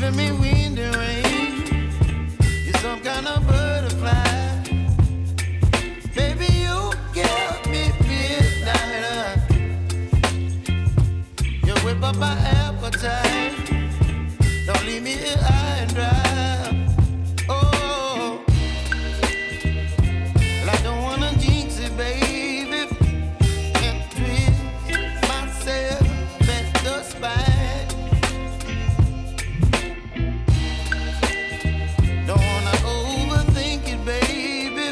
giving me wind and rain. You're some kind of butterfly. Baby, you give me midnight. You whip up my appetite. Don't leave me here high and dry. Oh, well, I don't wanna jinx it, baby, and twist myself at the spine. Don't wanna overthink it, baby.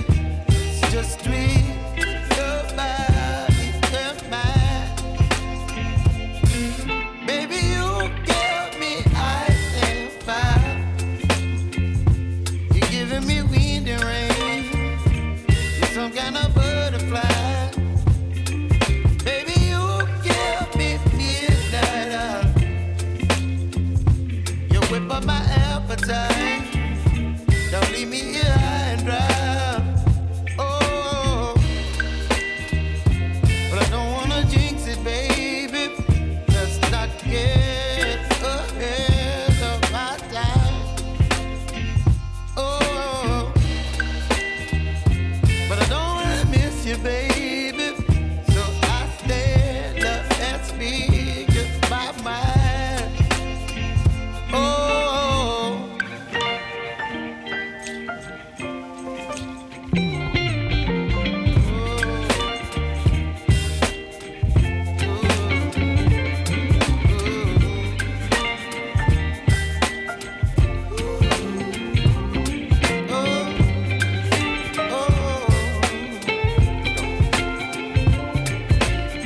It's just twist your body and mine. Baby, you give me ice and fire. You're giving me wind and rain. You're some kind of butterfly. Baby, you give me midnight. You whip up my appetite. Don't leave me here high and dry. Oh, but I don't wanna jinx it, baby. Let's not get ahead of my time. Oh, but I don't wanna miss you, baby. So I stand up and speak my mind. Oh.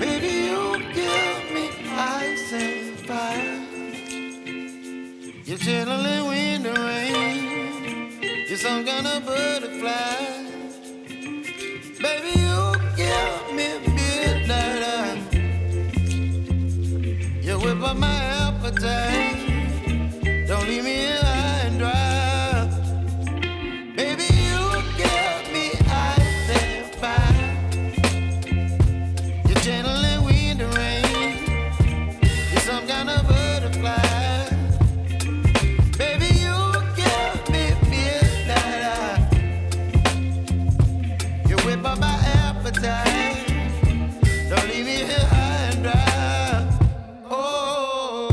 Baby, you give me ice and fire. You're channeling wind and rain. You're some kind of butterfly. Baby, you give me midnight. You whip up my appetite. Don't leave me here high and dry. Baby, you give me ice and fire. You're channeling wind and rain. You're some kind of butterfly. Baby, you give me midnight. You whip up my appetite. Don't leave me here high and dry. Oh.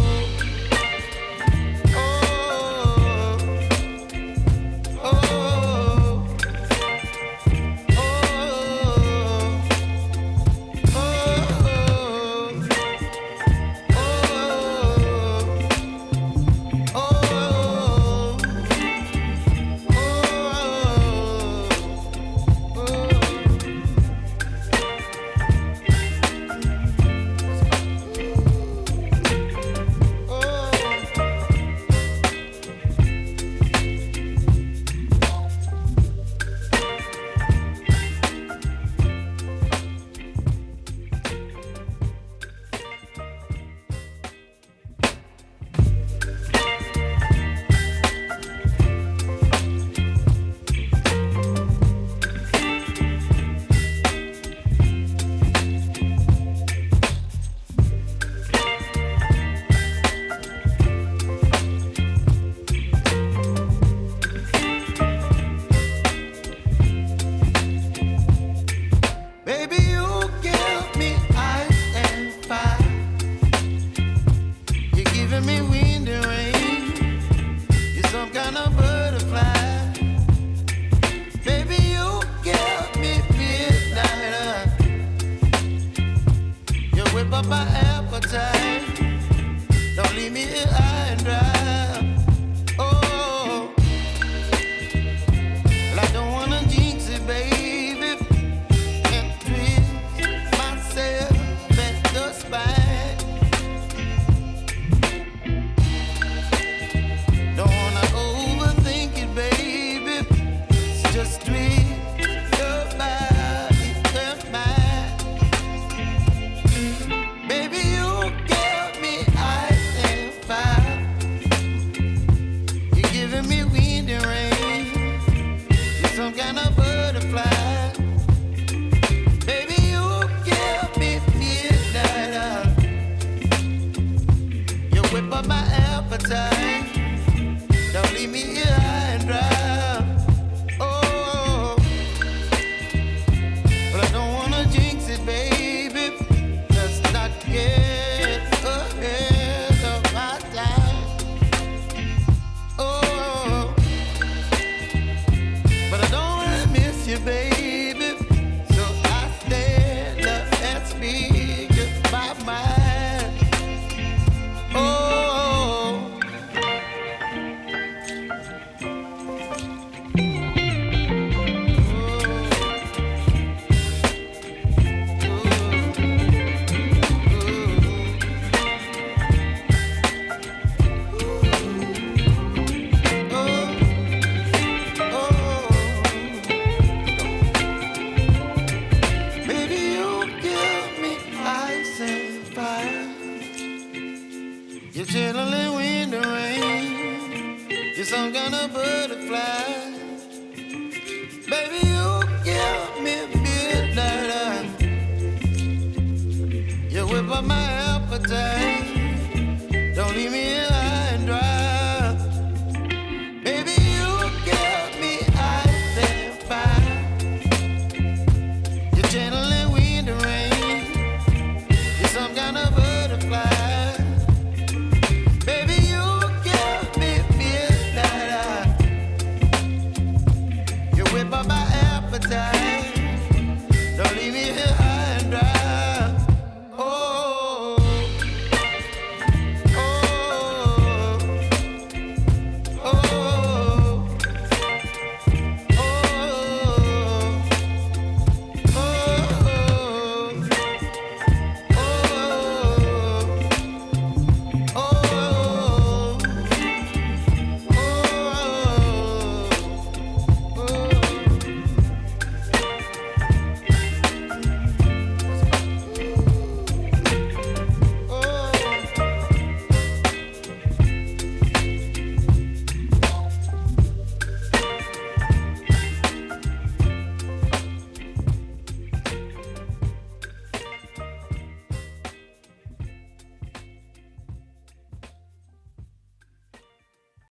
some kind of butterfly. Baby, you give me midnight. You whip up my appetite.